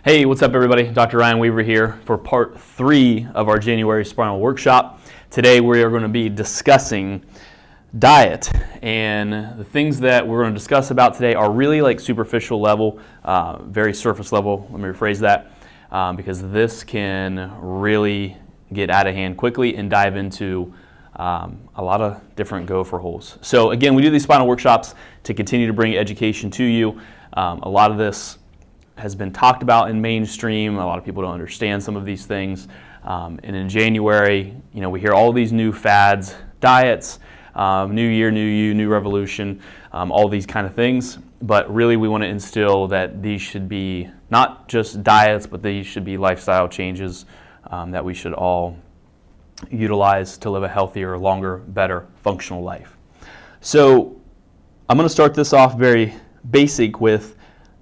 Hey, what's up everybody? Dr. Ryan Weaver here for part 3 of our January Spinal Workshop. Today we are going to be discussing diet, and the things that we're going to discuss about today are really like superficial level, very surface level. Let me rephrase that, because this can really get out of hand quickly and dive into a lot of different gopher holes. So again, we do these spinal workshops to continue to bring education to you. A lot of this has been talked about in mainstream. A lot of people don't understand some of these things. And in January, we hear all these new fads, diets, new year, new you, new revolution, all these kind of things. But really we want to instill that these should be not just diets, but these should be lifestyle changes that we should all utilize to live a healthier, longer, better, functional life. So I'm going to start this off very basic with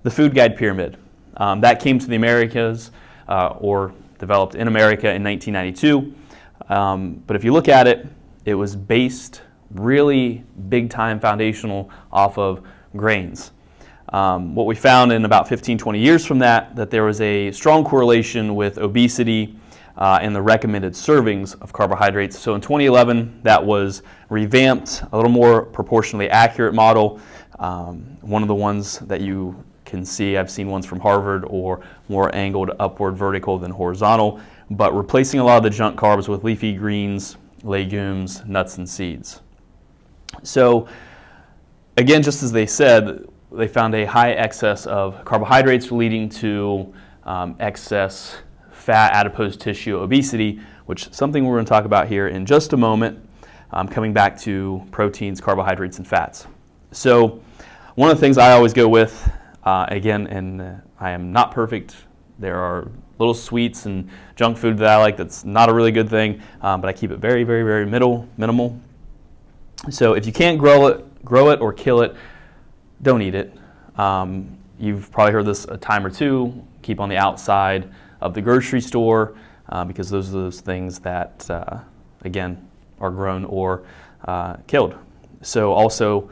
the food guide pyramid. That came to the Americas or developed in America in 1992. But if you look at it, it was based really big time foundational off of grains. What we found in about 15-20 years from that there was a strong correlation with obesity and the recommended servings of carbohydrates. So in 2011, that was revamped, a little more proportionally accurate model. One of the ones that you can see, I've seen ones from Harvard, or more angled upward vertical than horizontal, but replacing a lot of the junk carbs with leafy greens, legumes, nuts, and seeds. So again, just as they said, they found a high excess of carbohydrates leading to excess fat, adipose tissue, obesity, which is something we're going to talk about here in just a moment, coming back to proteins, carbohydrates, and fats. So one of the things I always go with, again, and I am not perfect. There are little sweets and junk food that I like that's not a really good thing, but I keep it very, very, very minimal. So if you can't grow it or kill it, don't eat it. You've probably heard this a time or two. Keep on the outside of the grocery store because those are those things that, again, are grown or killed. So also,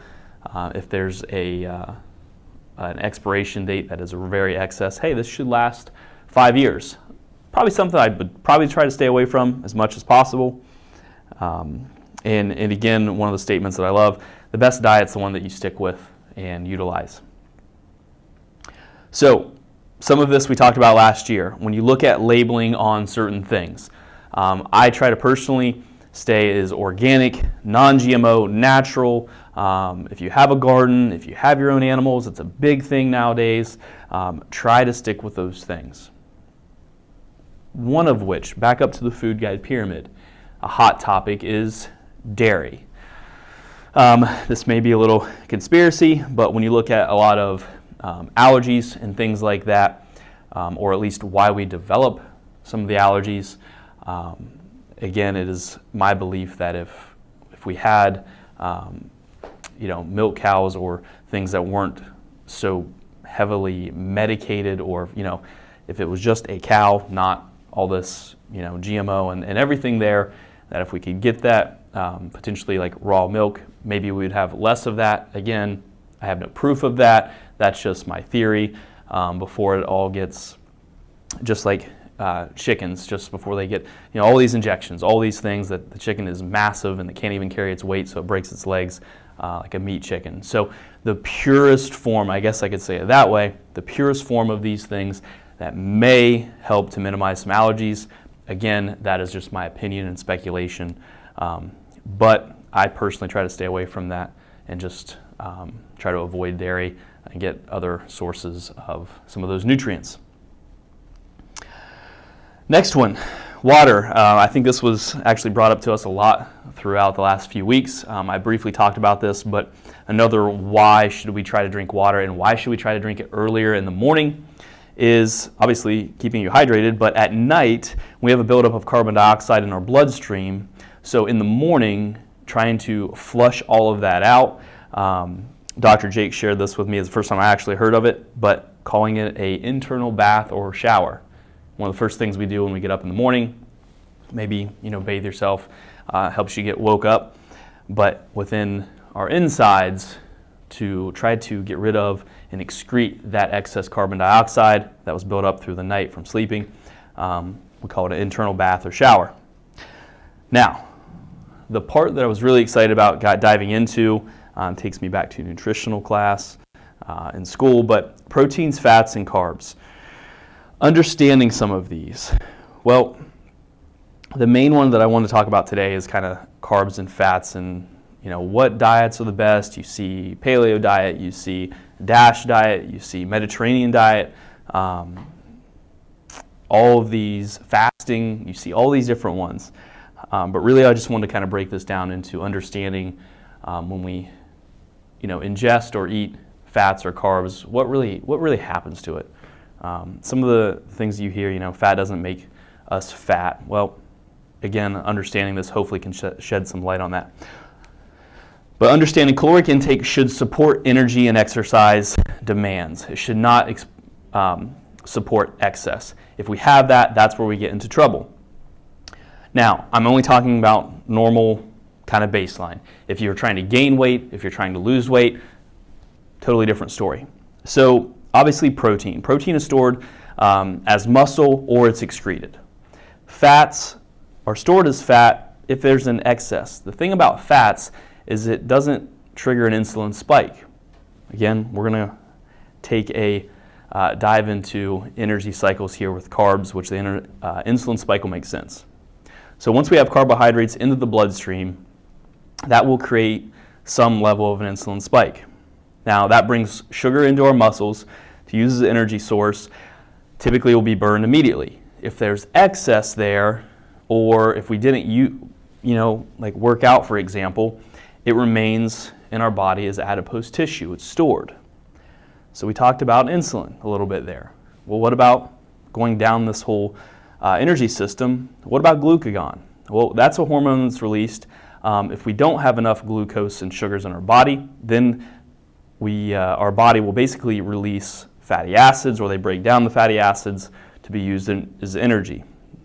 if there's an expiration date that is very excess, hey, this should last 5 years. Probably something I would probably try to stay away from as much as possible. And again, one of the statements that I love, the best diet's the one that you stick with and utilize. So some of this we talked about last year. When you look at labeling on certain things, I try to personally stay as organic, non-GMO, natural. If you have a garden, if you have your own animals, it's a big thing nowadays. Try to stick with those things. One of which, back up to the food guide pyramid, a hot topic is dairy. This may be a little conspiracy, but when you look at a lot of allergies and things like that, or at least why we develop some of the allergies, again, it is my belief that if we had milk cows or things that weren't so heavily medicated, or if it was just a cow, not all this GMO and everything there, that if we could get that potentially like raw milk, maybe we would have less of that. Again, I have no proof of that. That's just my theory. Before it all gets just like chickens, just before they get all these injections, all these things, that the chicken is massive and it can't even carry its weight, so it breaks its legs like a meat chicken. So the purest form, I guess I could say it that way, the purest form of these things that may help to minimize some allergies. Again, that is just my opinion and speculation, but I personally try to stay away from that and just try to avoid dairy and get other sources of some of those nutrients. Next one, water. I think this was actually brought up to us a lot throughout the last few weeks. I briefly talked about this, but another why should we try to drink water and why should we try to drink it earlier in the morning is obviously keeping you hydrated, but at night we have a buildup of carbon dioxide in our bloodstream. So in the morning, trying to flush all of that out. Dr. Jake shared this with me. It's the first time I actually heard of it, but calling it an internal bath or shower. One of the first things we do when we get up in the morning, maybe bathe yourself, helps you get woke up. But within our insides, to try to get rid of and excrete that excess carbon dioxide that was built up through the night from sleeping. We call it an internal bath or shower. Now, the part that I was really excited about diving into takes me back to nutritional class in school, but proteins, fats, and carbs. Understanding some of these. Well, the main one that I want to talk about today is kind of carbs and fats, and what diets are the best. You see paleo diet, you see DASH diet, you see Mediterranean diet, all of these fasting, you see all these different ones. But really I just wanted to kind of break this down into understanding when we ingest or eat fats or carbs, what really happens to it. Some of the things you hear, fat doesn't make us fat. Well, again, understanding this hopefully can shed some light on that. But understanding caloric intake should support energy and exercise demands. It should not support excess. If we have that, that's where we get into trouble. Now, I'm only talking about normal kind of baseline. If you're trying to gain weight, if you're trying to lose weight, totally different story. So obviously protein. Protein is stored as muscle or it's excreted. Fats are stored as fat if there's an excess. The thing about fats is it doesn't trigger an insulin spike. Again, we're going to take a dive into energy cycles here with carbs, which the insulin spike will make sense. So once we have carbohydrates into the bloodstream, that will create some level of an insulin spike. Now that brings sugar into our muscles to use as an energy source. Typically it will be burned immediately. If there's excess there, or if we didn't like work out, for example, it remains in our body as adipose tissue. It's stored. So we talked about insulin a little bit there. Well, what about going down this whole energy system? What about glucagon? Well, that's a hormone that's released. If we don't have enough glucose and sugars in our body, then our body will basically release fatty acids, or they break down the fatty acids to be used as energy.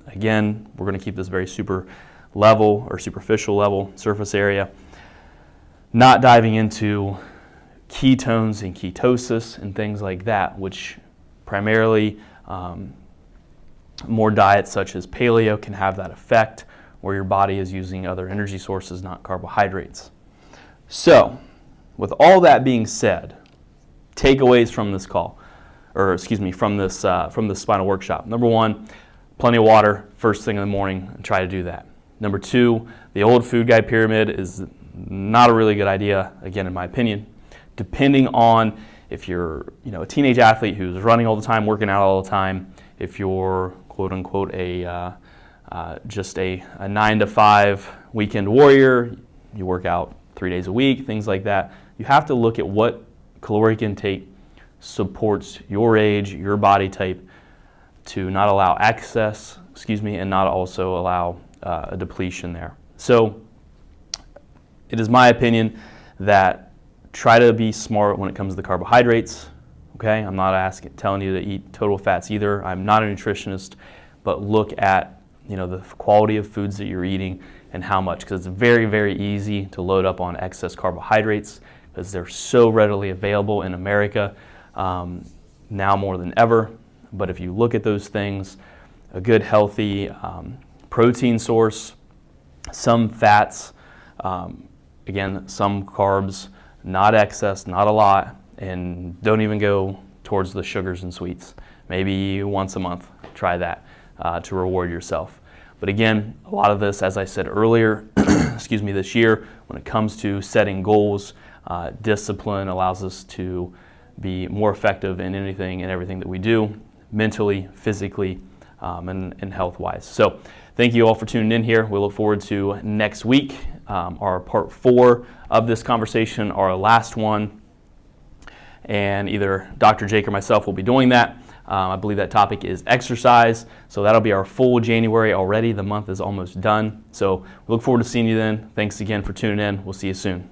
Again, we're going to keep this very super level or superficial level, surface area. Not diving into ketones and ketosis and things like that, which primarily more diets such as paleo can have that effect, where your body is using other energy sources, not carbohydrates. So, with all that being said, takeaways from this call, from this spinal workshop. Number one, plenty of water first thing in the morning, and try to do that. Number two, the old food guide pyramid is not a really good idea, again, in my opinion. Depending on if you're a teenage athlete who's running all the time, working out all the time, if you're quote unquote just a 9-to-5 weekend warrior, you work out 3 days a week, things like that, you have to look at what caloric intake supports your age, your body type, to not allow excess, and not also allow a depletion there. So it is my opinion that try to be smart when it comes to the carbohydrates. Okay, I'm not telling you to eat total fats either. I'm not a nutritionist, but look at the quality of foods that you're eating and how much, because it's very, very easy to load up on excess carbohydrates because they're so readily available in America now more than ever. But if you look at those things, a good healthy protein source, some fats, again, some carbs, not excess, not a lot, and don't even go towards the sugars and sweets. Maybe once a month, try that to reward yourself. But again, a lot of this, as I said earlier, this year, when it comes to setting goals, discipline allows us to be more effective in anything and everything that we do, mentally, physically, and health-wise. So thank you all for tuning in here. We look forward to next week, our part 4 of this conversation, our last one. And either Dr. Jake or myself will be doing that. I believe that topic is exercise. So that'll be our full January already. The month is almost done. So we look forward to seeing you then. Thanks again for tuning in. We'll see you soon.